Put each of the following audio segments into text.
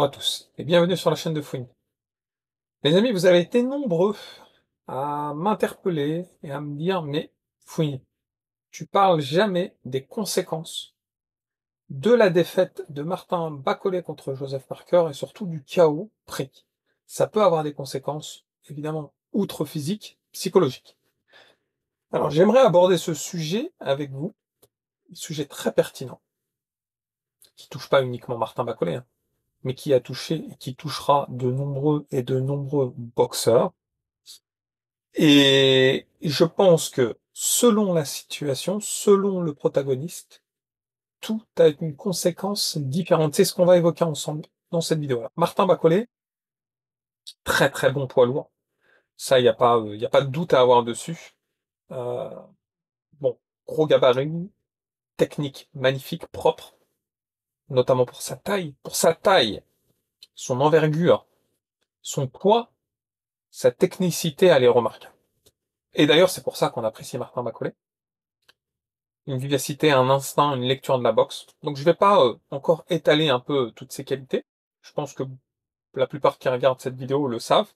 à tous et bienvenue sur la chaîne de Fouine. Les amis, vous avez été nombreux à m'interpeller et à me dire mais Fouine, tu parles jamais des conséquences de la défaite de Martin Bacolé contre Joseph Parker et surtout du chaos pris. Ça peut avoir des conséquences, évidemment, outre physiques, psychologiques. Alors j'aimerais aborder ce sujet avec vous, un sujet très pertinent, qui touche pas uniquement Martin Bacolé, hein, mais qui a touché et qui touchera de nombreux boxeurs. Et je pense que selon la situation, selon le protagoniste, tout a une conséquence différente. C'est ce qu'on va évoquer ensemble dans cette vidéo-là. Martin Bacolé, très très bon poids lourd. Ça, y a pas de doute à avoir dessus. Euh, bon, gros gabarit, technique magnifique, propre, notamment pour sa taille. Pour sa taille, son envergure, son poids, sa technicité, elle est remarquable. Et d'ailleurs, c'est pour ça qu'on apprécie Martin Bacolé. Une vivacité, un instinct, une lecture de la boxe. Donc je vais pas encore étaler un peu toutes ses qualités. Je pense que la plupart qui regardent cette vidéo le savent.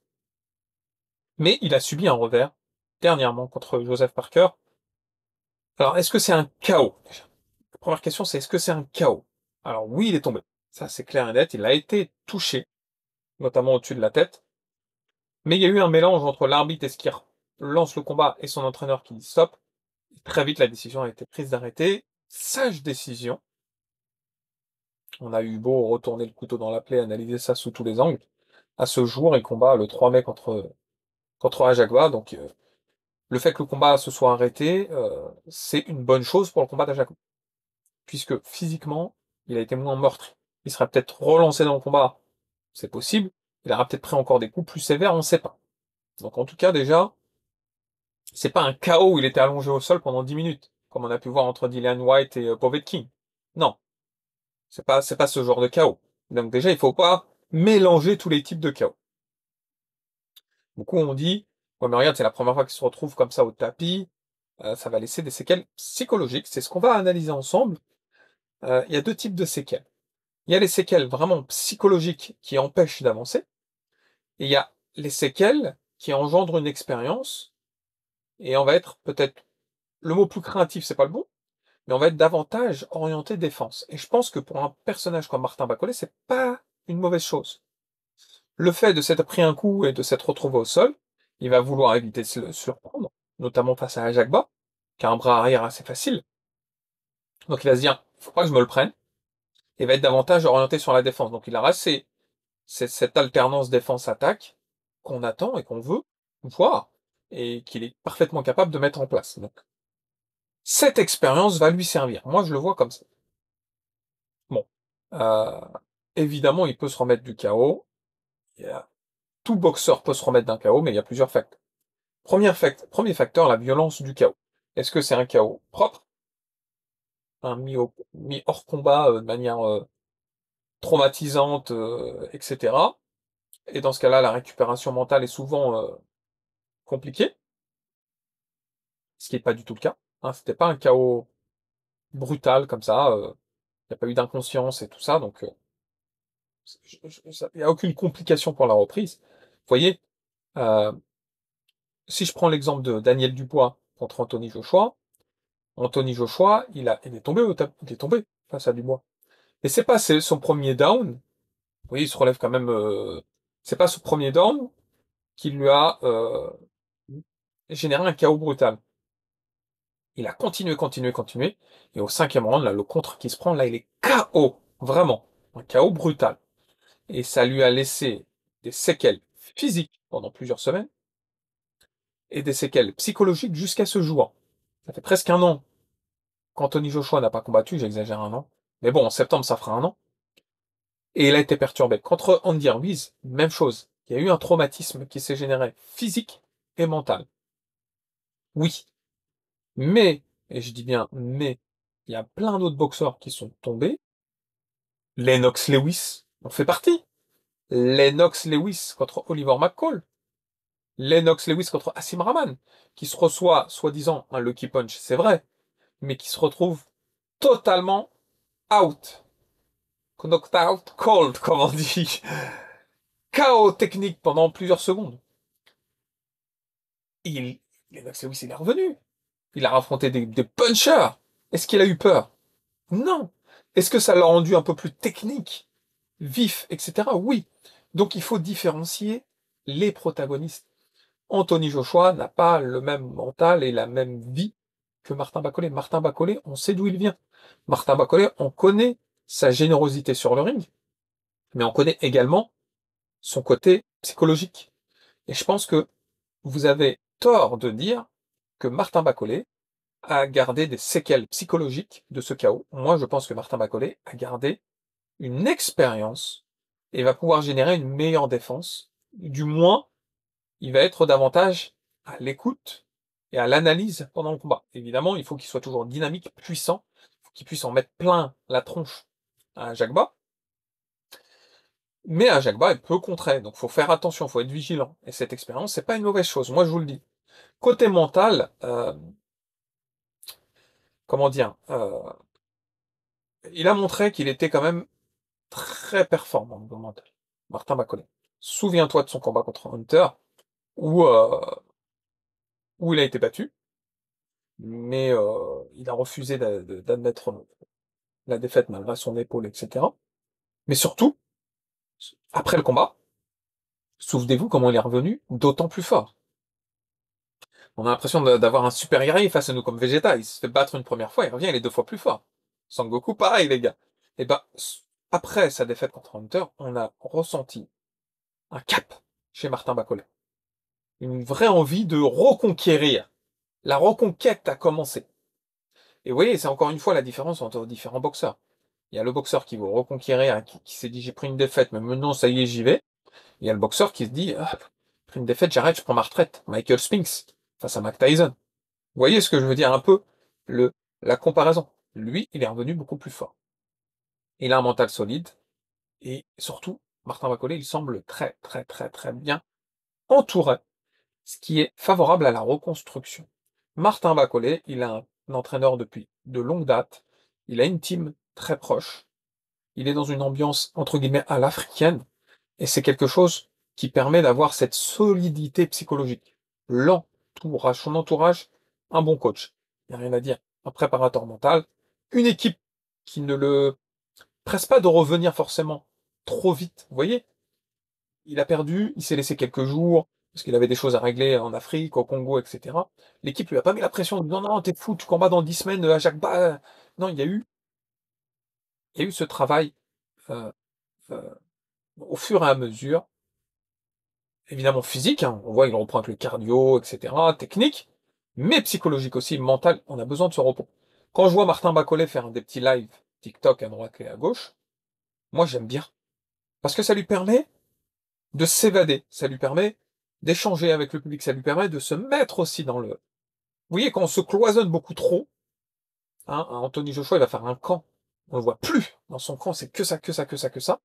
Mais il a subi un revers dernièrement contre Joseph Parker. Alors est-ce que c'est un KO déjà? La première question c'est est-ce que c'est un KO? Alors oui, il est tombé. Ça c'est clair et net. Il a été touché, notamment au-dessus de la tête. Mais il y a eu un mélange entre l'arbitre et ce qui lance le combat et son entraîneur qui dit stop. Très vite, la décision a été prise d'arrêter. Sage décision. On a eu beau retourner le couteau dans la plaie, analyser ça sous tous les angles. À ce jour, il combat le 3 mai contre Ajagba. Donc, le fait que le combat se soit arrêté, c'est une bonne chose pour le combat d'Ajagba. Puisque physiquement, il a été moins meurtri. Il serait peut-être relancé dans le combat. C'est possible. Il aura peut-être pris encore des coups plus sévères, on ne sait pas. Donc, en tout cas, déjà, c'est pas un KO où il était allongé au sol pendant 10 minutes, comme on a pu voir entre Dillian White et Povetkin. Non. C'est pas ce genre de chaos. Donc déjà, il faut pas mélanger tous les types de chaos. Beaucoup ont dit, ouais, mais regarde, c'est la première fois qu'il se retrouve comme ça au tapis, ça va laisser des séquelles psychologiques. C'est ce qu'on va analyser ensemble. Il y a deux types de séquelles. Il y a les séquelles vraiment psychologiques qui empêchent d'avancer, et il y a les séquelles qui engendrent une expérience, et on va être peut-être, le mot plus craintif, c'est pas le bon, mais on va être davantage orienté défense. Et je pense que pour un personnage comme Martin Bacolé, c'est pas une mauvaise chose. Le fait de s'être pris un coup et de s'être retrouvé au sol, il va vouloir éviter de se le surprendre, notamment face à Ajagba, qui a un bras arrière assez facile. Donc il va se dire, faut pas que je me le prenne, et va être davantage orienté sur la défense. Donc il aura cette alternance défense-attaque qu'on attend et qu'on veut voir, et qu'il est parfaitement capable de mettre en place. Donc cette expérience va lui servir. Moi je le vois comme ça. Bon, euh, évidemment il peut se remettre du chaos. Tout boxeur peut se remettre d'un chaos, mais il y a plusieurs facteurs. Premier facteur, la violence du chaos. Est-ce que c'est un chaos propre, mis hors combat de manière traumatisante, etc. Et dans ce cas-là, la récupération mentale est souvent compliquée, ce qui n'est pas du tout le cas. Hein, c'était pas un chaos brutal comme ça, il n'y a pas eu d'inconscience et tout ça, donc il n'y a aucune complication pour la reprise. Vous voyez, euh, si je prends l'exemple de Daniel Dubois contre Anthony Joshua, il est tombé il est tombé face à Dubois. Et c'est pas son premier down. Oui, il se relève quand même. C'est pas ce premier down qui lui a généré un chaos brutal. Il a continué. Et au cinquième round, là, le contre qui se prend, là, il est KO. Vraiment. Un chaos brutal. Et ça lui a laissé des séquelles physiques pendant plusieurs semaines et des séquelles psychologiques jusqu'à ce jour. Ça fait presque un an qu'Anthony Joshua n'a pas combattu, j'exagère un an. Mais bon, en septembre, ça fera un an. Et il a été perturbé. Contre Andy Ruiz, même chose. Il y a eu un traumatisme qui s'est généré physique et mental. Oui. Mais, et je dis bien mais, il y a plein d'autres boxeurs qui sont tombés. Lennox Lewis en fait partie. Lennox Lewis contre Oliver McCall. Lennox Lewis contre Asim Rahman, qui se reçoit, soi-disant, un lucky punch, c'est vrai, mais qui se retrouve totalement out knocked out cold, comme on dit. KO technique pendant plusieurs secondes. Lennox Lewis, il est revenu. Il a affronté des punchers. Est-ce qu'il a eu peur? Non. Est-ce que ça l'a rendu un peu plus technique, vif, etc.? Oui. Donc il faut différencier les protagonistes. Anthony Joshua n'a pas le même mental et la même vie que Martin Bacolé. Martin Bacolé, on sait d'où il vient. Martin Bacolé, on connaît sa générosité sur le ring, mais on connaît également son côté psychologique. Et je pense que vous avez tort de dire que Martin Bacolé a gardé des séquelles psychologiques de ce chaos. Moi, je pense que Martin Bacolé a gardé une expérience et va pouvoir générer une meilleure défense. Du moins, il va être davantage à l'écoute et à l'analyse pendant le combat. Évidemment, il faut qu'il soit toujours dynamique, puissant, il faut qu'il puisse en mettre plein la tronche à Jagba. Mais à Jagba, il peut contrer, donc faut faire attention, faut être vigilant. Et cette expérience, c'est pas une mauvaise chose, moi je vous le dis. Côté mental, comment dire, il a montré qu'il était quand même très performant au niveau mental. Martin Bacolé. Souviens-toi de son combat contre Hunter, où, où il a été battu, mais il a refusé d'admettre la défaite malgré son épaule, etc. Mais surtout, après le combat, souvenez-vous comment il est revenu d'autant plus fort. On a l'impression d'avoir un super guerrier face à nous comme Vegeta. Il se fait battre une première fois, il revient, il est 2 fois plus fort. Sangoku, pareil, les gars. Et ben, après sa défaite contre Hunter, on a ressenti un cap chez Martin Bacolé. Une vraie envie de reconquérir. La reconquête a commencé. Et vous voyez, c'est encore une fois la différence entre différents boxeurs. Il y a le boxeur qui veut reconquérir, hein, qui s'est dit j'ai pris une défaite, mais maintenant ça y est, j'y vais. Il y a le boxeur qui se dit ah, j'ai pris une défaite, j'arrête, je prends ma retraite. Michael Spinks face à Mike Tyson. Vous voyez ce que je veux dire un peu le la comparaison. Lui, il est revenu beaucoup plus fort. Il a un mental solide et surtout, Martin Bacolé, il semble très très très très bien entouré, ce qui est favorable à la reconstruction. Martin Bacolé, il a un entraîneur depuis de longue date, il a une team très proche, il est dans une ambiance entre guillemets à l'africaine, et c'est quelque chose qui permet d'avoir cette solidité psychologique. L'entourage, son entourage, un bon coach, il n'y a rien à dire, un préparateur mental, une équipe qui ne le presse pas de revenir forcément trop vite. Vous voyez, il a perdu, il s'est laissé quelques jours, parce qu'il avait des choses à régler en Afrique, au Congo, etc. L'équipe lui a pas mis la pression en disant non, t'es fou, tu combats dans 10 semaines à Jacques. Non, il y a eu ce travail euh, euh, au fur et à mesure, évidemment physique, hein, on voit il reprend avec le cardio, etc., technique, mais psychologique aussi, mental, on a besoin de ce repos. Quand je vois Martin Bacolé faire des petits lives TikTok à droite et à gauche, moi j'aime bien, parce que ça lui permet de s'évader, ça lui permet d'échanger avec le public, ça lui permet de se mettre aussi dans le... Vous voyez, quand on se cloisonne beaucoup trop, hein, Anthony Joshua, il va faire un camp, on le voit plus dans son camp, c'est que ça, que ça, que ça, que ça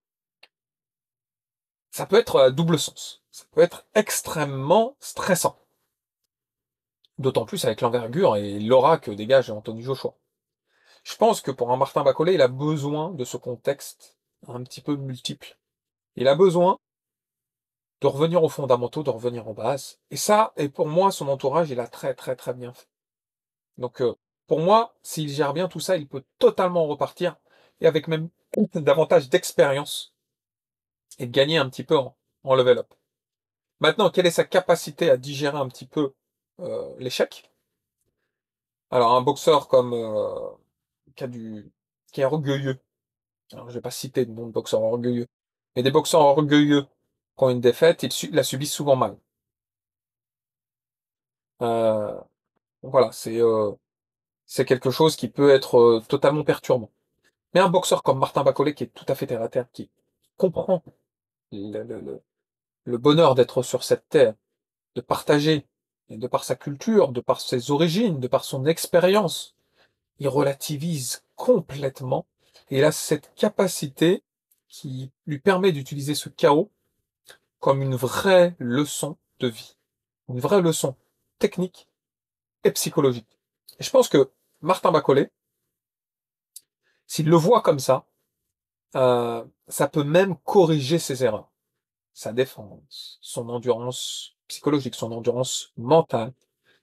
peut être à double sens, ça peut être extrêmement stressant. D'autant plus avec l'envergure et l'aura que dégage Anthony Joshua. Je pense que pour un Martin Bacolé, il a besoin de ce contexte un petit peu multiple. Il a besoin de revenir aux fondamentaux, de revenir aux bases. Et ça, et pour moi, son entourage, il a très très très bien fait. Donc pour moi, s'il gère bien tout ça, il peut totalement repartir et avec même davantage d'expérience et de gagner un petit peu en level up. Maintenant, quelle est sa capacité à digérer un petit peu l'échec? Alors un boxeur comme qui a qui est orgueilleux. Alors je vais pas citer de nom de boxeur orgueilleux, mais des boxeurs orgueilleux qui ont une défaite, ils la subissent souvent mal. Euh, voilà, c'est quelque chose qui peut être totalement perturbant. Mais un boxeur comme Martin Bacolé, qui est tout à fait terre à terre, qui comprend le, le- le- le bonheur d'être sur cette terre, de partager, et de par sa culture, de par ses origines, de par son expérience, il relativise complètement, et il a cette capacité qui lui permet d'utiliser ce chaos comme une vraie leçon de vie, une vraie leçon technique et psychologique. Et je pense que Martin Bacolé, s'il le voit comme ça, Ça peut même corriger ses erreurs, sa défense, son endurance psychologique, son endurance mentale,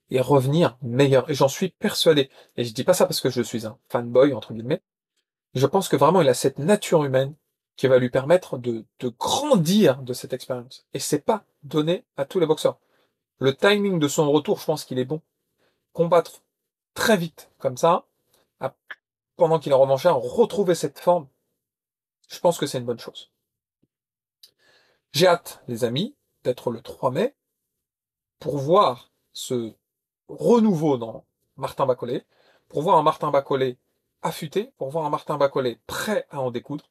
et revenir meilleur. Et j'en suis persuadé. Et je dis pas ça parce que je suis un fanboy, entre guillemets. Je pense que vraiment il a cette nature humaine qui va lui permettre de grandir de cette expérience. Et c'est pas donné à tous les boxeurs. Le timing de son retour, je pense qu'il est bon. Combattre très vite, comme ça, pendant qu'il est revanchard, retrouver cette forme, je pense que c'est une bonne chose. J'ai hâte, les amis, d'être le 3 mai pour voir ce renouveau dans Martin Bacolé, pour voir un Martin Bacolé affûté, pour voir un Martin Bacolé prêt à en découdre.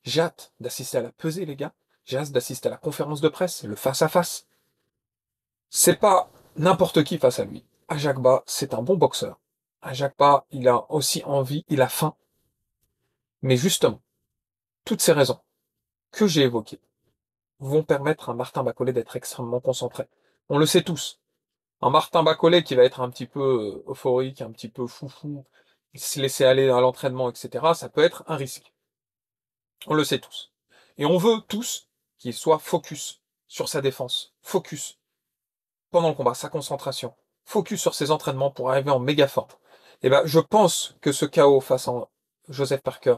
J'ai hâte d'assister à la pesée, les gars. J'ai hâte d'assister à la conférence de presse, le face-à-face. C'est pas n'importe qui face à lui. Ajakba, c'est un bon boxeur. Ajakba, il a aussi envie, il a faim. Mais justement, toutes ces raisons que j'ai évoquées vont permettre à Martin Bacolé d'être extrêmement concentré. On le sait tous. Un Martin Bacolé qui va être un petit peu euphorique, un petit peu foufou, se laisser aller à l'entraînement, etc., ça peut être un risque. On le sait tous. Et on veut tous qu'il soit focus sur sa défense, focus pendant le combat, sa concentration, focus sur ses entraînements pour arriver en méga forme. Et ben, je pense que ce chaos face à Joseph Parker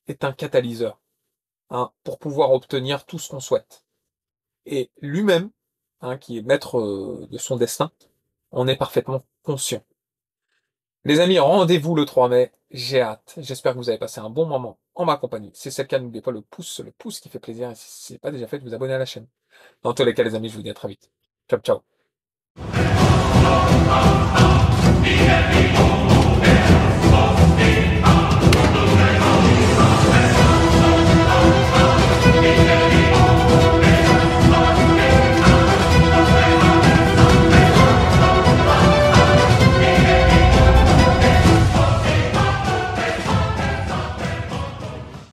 est un catalyseur, hein, pour pouvoir obtenir tout ce qu'on souhaite. Et lui-même, hein, qui est maître de son destin, en est parfaitement conscient. Les amis, rendez-vous le 3 mai. J'ai hâte. J'espère que vous avez passé un bon moment en ma compagnie. Si c'est le cas, n'oubliez pas le pouce qui fait plaisir. Et si ce n'est pas déjà fait, de vous abonner à la chaîne. Dans tous les cas, les amis, je vous dis à très vite. Ciao, ciao.